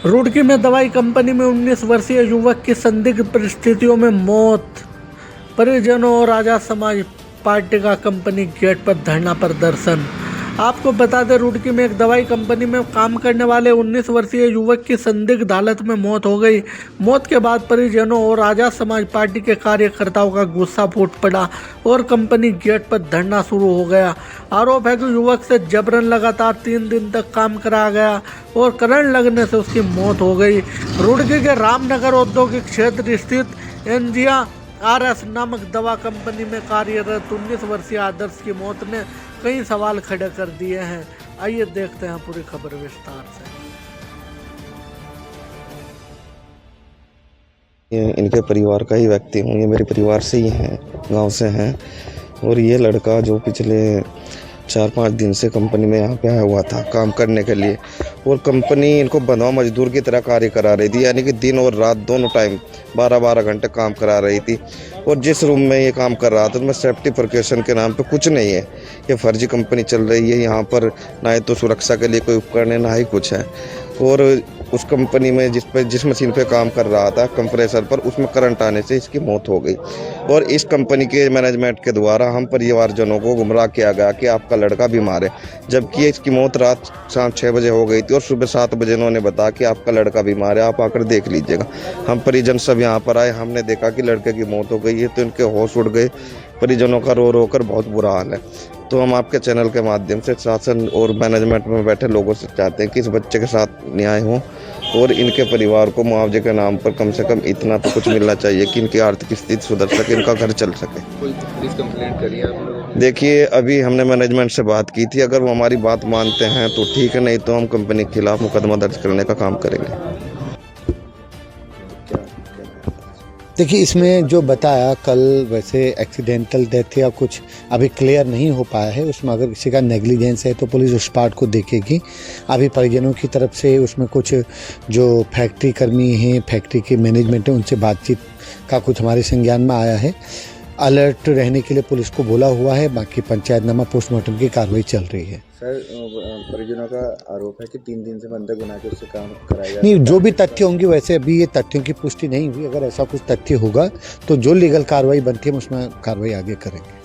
रुड़की में दवाई कंपनी में 19 वर्षीय युवक की संदिग्ध परिस्थितियों में मौत। परिजनों और आजाद समाज पार्टी का कंपनी गेट पर धरना प्रदर्शन। आपको बता दें, रुड़की में एक दवाई कंपनी में काम करने वाले 19 वर्षीय युवक की संदिग्ध हालत में मौत हो गई। मौत के बाद परिजनों और आजाद समाज पार्टी के कार्यकर्ताओं का गुस्सा फूट पड़ा और कंपनी गेट पर धरना शुरू हो गया। आरोप है कि युवक से जबरन लगातार 3 दिन तक काम कराया गया और करंट लगने से उसकी मौत हो गई। रुड़की के रामनगर औद्योगिक क्षेत्र स्थित NGRS नामक दवा कंपनी में कार्यरत 19 वर्षीय आदर्श की मौत ने कई सवाल खड़े कर दिए हैं। आइए देखते हैं पूरी खबर विस्तार से। इनके परिवार का ही व्यक्ति हूँ, ये मेरे परिवार से ही हैं, गांव से हैं। और ये लड़का जो पिछले 4-5 दिन से कंपनी में यहाँ पे आया हुआ था काम करने के लिए, और कंपनी इनको बंधुआ मजदूर की तरह कार्य करा रही थी, यानी कि दिन और रात दोनों टाइम 12-12 घंटे काम करा रही थी। और जिस रूम में ये काम कर रहा था उसमें सेफ्टी प्रिकॉशन के नाम पे कुछ नहीं है। ये फर्जी कंपनी चल रही है, यहाँ पर ना ही तो सुरक्षा के लिए कोई उपकरण है, ना ही कुछ है। और उस कंपनी में जिस मशीन पे काम कर रहा था कंप्रेसर पर, उसमें करंट आने से इसकी मौत हो गई। और इस कंपनी के मैनेजमेंट के द्वारा हम परिवारजनों को गुमराह किया गया कि आपका लड़का बीमार है, जबकि इसकी मौत रात शाम 6 बजे हो गई थी और सुबह 7 बजे इन्होंने बताया कि आपका लड़का बीमार है, आप आकर देख लीजिएगा। हम परिजन सब यहाँ पर आए, हमने देखा कि लड़के की मौत हो गई है, तो इनके होश उड़ गए। परिजनों का रो रो कर बहुत बुरा हाल है। तो हम आपके चैनल के माध्यम से शासन और मैनेजमेंट में बैठे लोगों से चाहते हैं कि इस बच्चे के साथ न्याय हो और इनके परिवार को मुआवजे के नाम पर कम से कम इतना तो कुछ मिलना चाहिए कि इनकी आर्थिक स्थिति सुधर सके, इनका घर चल सके। कोई पुलिस कंप्लेंट करी आप लोगों ने? देखिए, अभी हमने मैनेजमेंट से बात की थी, अगर वो हमारी बात मानते हैं तो ठीक है, नहीं तो हम कंपनी के खिलाफ मुकदमा दर्ज करने का काम करेंगे। देखिए, इसमें जो बताया कल, वैसे एक्सीडेंटल डेथ या कुछ अभी क्लियर नहीं हो पाया है। उसमें अगर किसी का नेग्लिजेंस है तो पुलिस उस पार्ट को देखेगी। अभी परिजनों की तरफ से उसमें कुछ जो फैक्ट्री कर्मी हैं, फैक्ट्री के मैनेजमेंट है, उनसे बातचीत का कुछ हमारे संज्ञान में आया है। अलर्ट रहने के लिए पुलिस को बोला हुआ है। बाकी पंचायतनामा पोस्टमार्टम की कार्रवाई चल रही है। सर, परिजनों का आरोप है कि 3 दिन से बंधक बना के उससे काम कराया जा नहीं, जो भी तथ्य होंगे, वैसे अभी ये तथ्यों की पुष्टि नहीं हुई। अगर ऐसा कुछ तथ्य होगा तो जो लीगल कार्रवाई बनती है हम उसमें कार्रवाई आगे करेंगे।